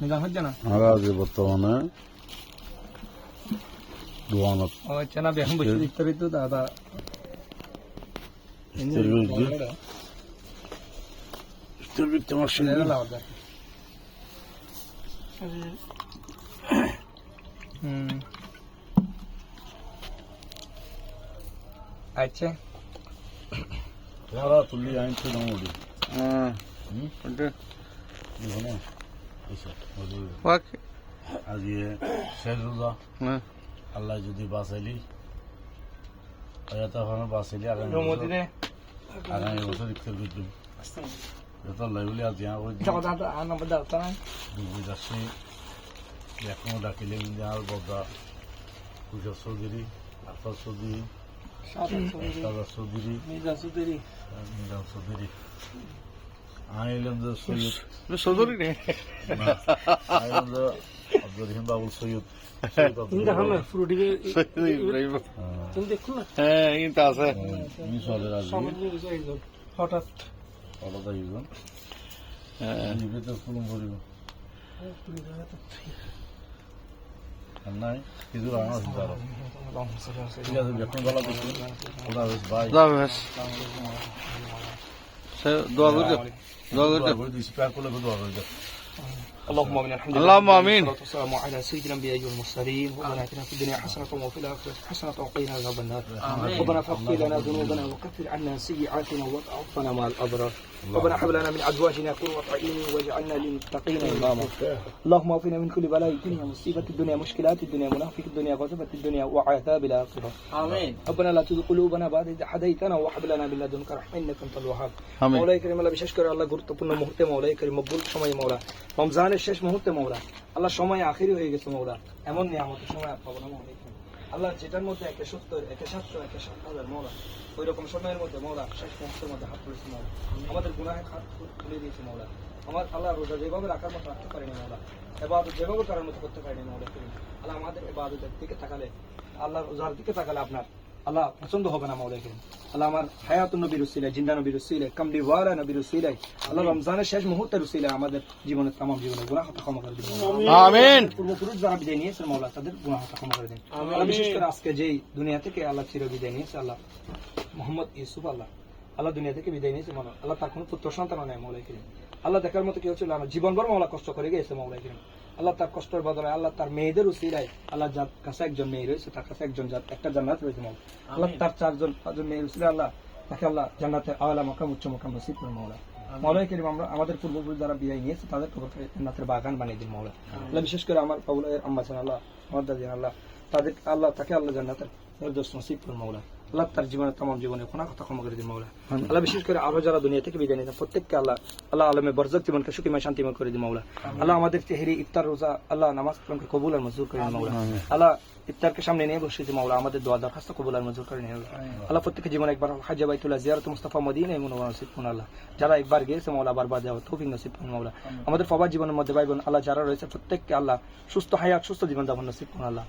নিজাম হচ্ছে না আমরা আজ বর্তমানে দোয়ানত ও আচ্ছা না বেহম বসে ইফতারি তো দাদা আচ্ছা যারা তুলি আনছে না মোদি আজ শেষ রোজা আল্লাহ যদি বাঁচাইলি তখন বাঁচাইলি আগামী বছর ইফতার করতাম যত আল্লাহ বলি আজ ডুবি যাচ্ছি এখনো ডাকিলে আর বদা পূজা চৌধুরী আফতার চৌধুরী সাদা চৌধুরী নিজাম চৌধুরী আইলাম যে সৈয়দ চৌধুরী নে আইলাম যে আব্দুর রহিম বাবুল সৈয়দ হ্যাঁ কিন্তু আছে হঠাৎ হঠাৎ আইজন নিবেদন ফুলম করিব নাই কিছু রাঙা আছে তার ঠিক আছে যখন গলা করছি খোদা হাফেজ ভাই দোয়া করতে করে দিছি প্যাক করলে দোয়া করে দাও اللهم امين الحمد لله اللهم امين والصلاه والسلام على سيد الانبياء والمرسلين ربنا اتنا في الدنيا حسنه وفي الاخره حسنه وقنا عذاب النار ربنا فاغفر لنا ذنوبنا وكفر عنا سيئاتنا وتوفنا مع الابرار ربنا هب لنا من ازواجنا قرة عين واجعلنا للمتقين اماما اللهم اغفرنا من كل بلاء الدنيا مصيبه الدنيا مشكلات الدنيا منافق الدنيا غضبة الدنيا وعذاب الاخره امين ربنا لا تزغ قلوبنا بعد إذ هديتنا وهب لنا من لدنك رحمه انك انت الوهاب آمين مولاي كريم আল্লাহ বিশেষ করে আল্লাহ গুরুত্বপূর্ণ মুহূর্তে مولاي كريم মকবুল সময় مولا রমজানের শেষ মুহূর্তে مولا আল্লাহ সময় আখিরি হয়ে গেছে مولا এমন নিয়ামতের সময় পাবো না مولا আল্লাহ যেটার মধ্যে একে 70 একে 700 একে 7000 مولا ওই রকম সময়ের মধ্যে مولا শেষ মুহূর্তের মধ্যে হাত তুলেছে مولا আমাদের গুনাহের হাত তুলে দিয়েছে مولا আমার আল্লাহ রোজা যেভাবে রাখার মতো রাখতে পারেনি مولا ইবাদত যেভাবে করার মতো করতে পারেনি مولا আল্লাহ আমাদের ইবাদতের দিকে তাকালে আল্লাহ রোজার দিকে তাকালে আপনার আল্লাহ পছন্দ হবে না মাওলা করিম আল্লাহ আমার হায়াতুন নবীর উসিলায় জিন্দা নবীর উসিলায় কামলি ওয়ালা নবীর উসিলায় আল্লাহ রমজানের শেষ মুহূর্তের উসিলায় আমাদের জীবনের तमाम জীবনের গুনাহ ক্ষমা করে দিন আমিন পূর্বপুরুষ যারা বিদায় নিয়েছে মাওলা তাদের গুনাহ ক্ষমা করে দিন আল্লাহ বিশেষ করে আজকে যেই দুনিয়া থেকে আল্লাহ চির বিদায় নিয়েছে আল্লাহ মোহাম্মদ ইউসুফ আল্লাহ দুনিয়া থেকে বিদায় নিয়েছে মাওলা আল্লাহ তার কোনো পুত্র সন্তান নাই মাওলা করিম আল্লাহ দেখার মতো কি হচ্ছিল আমার জীবনভর মাওলা কষ্ট করে গেছে মাওলা করিম আল্লাহ তার কষ্টের বদলে আল্লাহ তার মেয়েদের উসিলায় আল্লাহ যার কাছে একজন মেয়ে রয়েছে তার কাছে একজন একটা জান্নাত রয়েছে মাওলা আল্লাহ তার পাঁচজন মেয়ের উসিলায় আল্লাহ তাকে আল্লাহ জান্নাতে আলা মাকাম উচ্চ মাকাম নসিব করে মাওলা মাওলা করিম আমরা আমাদের পূর্বপুরুষ যারা বিদায় নিয়েছে তাদের কবরকে জান্নাতের বাগান বানিয়ে দিন মাওলা আল্লাহ বিশেষ করে আমার বাবুলের আম্মা জান আল্লাহ আমার দাদি আল্লাহ তাদের আল্লাহ তাকে আল্লাহ জান্নাতের ফেরদৌস নসিব করে মাওলা আল্লাহ তার জীবনের तमाम জীবনে গুনাহ ক্ষমা করে দিন মাওলা আল্লাহ বিশেষ করে আরো যারা দুনিয়া থেকে বিদায় নিয়েছেন প্রত্যেককে আল্লাহ আলমে বরজত জীবনকে সুখময় শান্তিময় করে দিন মাওলা আল্লাহ আমাদের তেহরি ইফতার রোজা আল্লাহ নামাজ কালামকে কবুল আর মঞ্জুর করে দিন মাওলা আল্লাহ ইফতারকে সামনে নিয়ে বসে দিন মাওলা আমাদের দোয়া দরখাস্ত কবুল আর মঞ্জুর করে নিন আল্লাহ প্রত্যেককে জীবনে একবার হজ বাইতুল্লাহ জিয়ারত মুস্তাফা মদিনা মুনওয়ারা নসিব করুন আল্লাহ যারা একবার গিয়েছে মাওলা বারবার যাওয়ার তৌফিক নসিব করুন মাওলা আমাদের সবার জীবনের মধ্যে ভাই বোন আল্লাহ যারা রয়েছে প্রত্যেককে আল্লাহ সুস্থ হায়াত সুস্থ জীবন যাপন নসিব করুন আল্লাহ